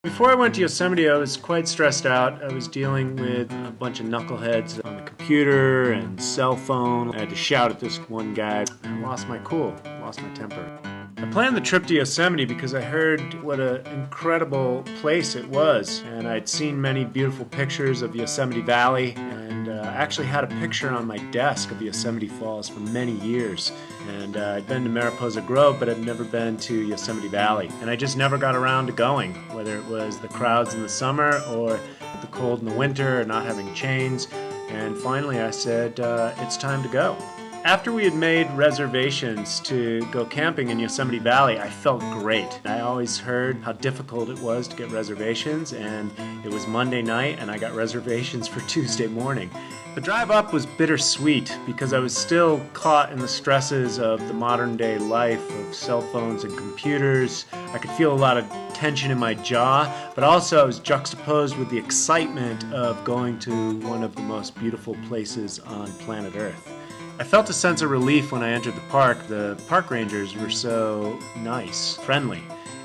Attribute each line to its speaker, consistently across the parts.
Speaker 1: Before I went to Yosemite, I was quite stressed out. I was dealing with a bunch of knuckleheads on the computer and cell phone. I had to shout at this one guy. I lost my cool, lost my temper. I planned the trip to Yosemite because I heard what an incredible place it was, and I'd seen many beautiful pictures of Yosemite Valley, and I actually had a picture on my desk of Yosemite Falls for many years. And I'd been to Mariposa Grove, but I'd never been to Yosemite Valley. And I just never got around to going, whether it was the crowds in the summer or the cold in the winter or not having chains. And finally I said, it's time to go. After we had made reservations to go camping in Yosemite Valley, I felt great. I always heard how difficult it was to get reservations, and it was Monday night and I got reservations for Tuesday morning. The drive up was bittersweet because I was still caught in the stresses of the modern day life of cell phones and computers. I could feel a lot of tension in my jaw, but also I was juxtaposed with the excitement of going to one of the most beautiful places on planet Earth. I felt a sense of relief when I entered the park. The park rangers were so nice, friendly,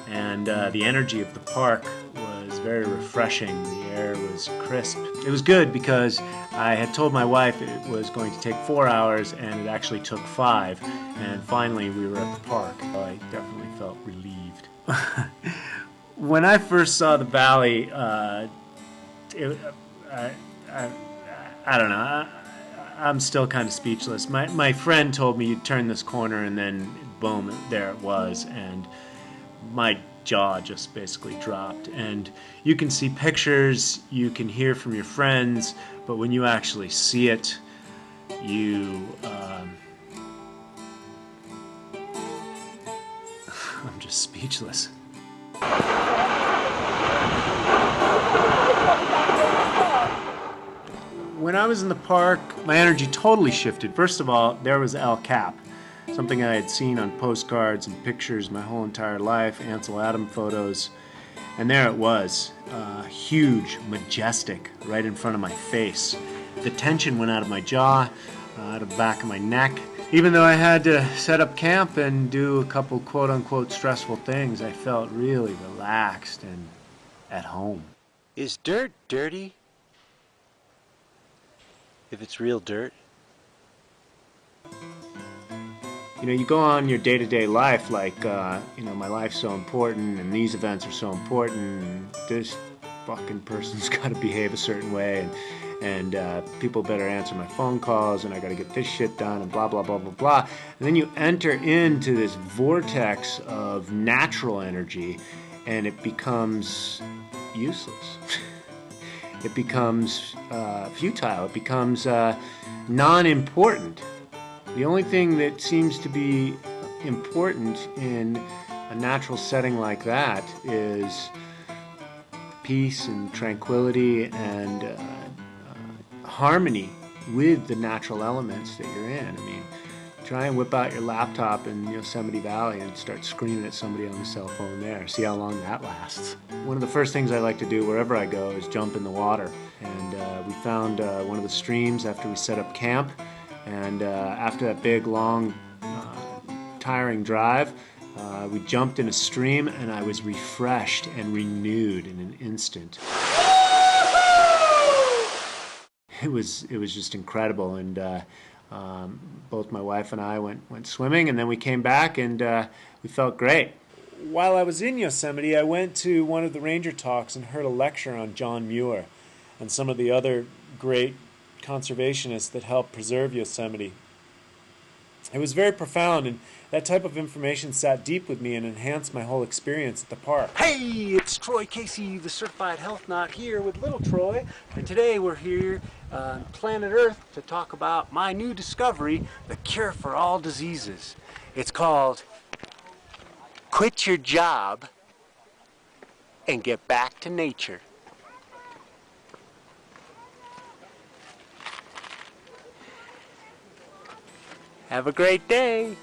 Speaker 1: and the energy of the park was very refreshing. The air was crisp. It was good because I had told my wife it was going to take 4 hours and it actually took 5, and finally we were at the park. I definitely felt relieved. When I first saw the valley, I don't know, I'm still kind of speechless. My friend told me you'd turn this corner and then boom, there it was, and my jaw just basically dropped. And you can see pictures, you can hear from your friends, but when you actually see it, I'm just speechless. When I was in the park, my energy totally shifted. First of all, there was El Cap, something I had seen on postcards and pictures my whole entire life, Ansel Adams photos, and there it was, huge, majestic, right in front of my face. The tension went out of my jaw, out of the back of my neck. Even though I had to set up camp and do a couple quote-unquote stressful things, I felt really relaxed and at home.
Speaker 2: Is dirt dirty? If it's real dirt?
Speaker 1: You know, you go on your day-to-day life like, my life's so important and these events are so important and this fucking person's got to behave a certain way and people better answer my phone calls and I got to get this shit done and blah, blah, blah, blah, blah. And then you enter into this vortex of natural energy and it becomes useless. It becomes futile. It becomes non-important. The only thing that seems to be important in a natural setting like that is peace and tranquility and harmony with the natural elements that you're in. I mean, try and whip out your laptop in Yosemite Valley and start screaming at somebody on the cell phone there. See how long that lasts. One of the first things I like to do wherever I go is jump in the water. And we found one of the streams after we set up camp. And after that big, long, tiring drive, we jumped in a stream and I was refreshed and renewed in an instant. It was just incredible, and both my wife and I went swimming, and then we came back and we felt great. While I was in Yosemite, I went to one of the ranger talks and heard a lecture on John Muir and some of the other great conservationists that helped preserve Yosemite. It was very profound, and that type of information sat deep with me and enhanced my whole experience at the park.
Speaker 2: Hey, it's Troy Casey, the Certified Health Nut, here with Little Troy, and today we're here on planet Earth to talk about my new discovery, the cure for all diseases. It's called Quit Your Job and Get Back to Nature. Have a great day.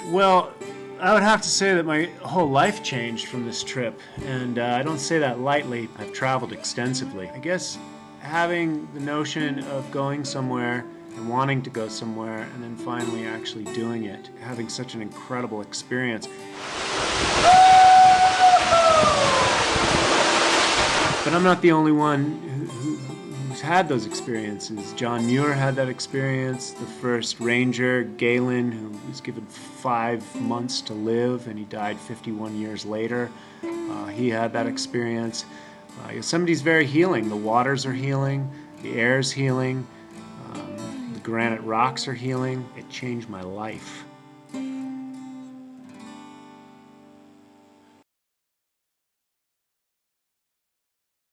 Speaker 1: Well, I would have to say that my whole life changed from this trip, and I don't say that lightly. I've traveled extensively. I guess having the notion of going somewhere and wanting to go somewhere and then finally actually doing it, having such an incredible experience. But I'm not the only one who's had those experiences. John Muir had that experience. The first ranger, Galen, who was given 5 months to live, and he died 51 years later. He had that experience. Yosemite's very healing. The waters are healing. The air's healing. The granite rocks are healing. It changed my life.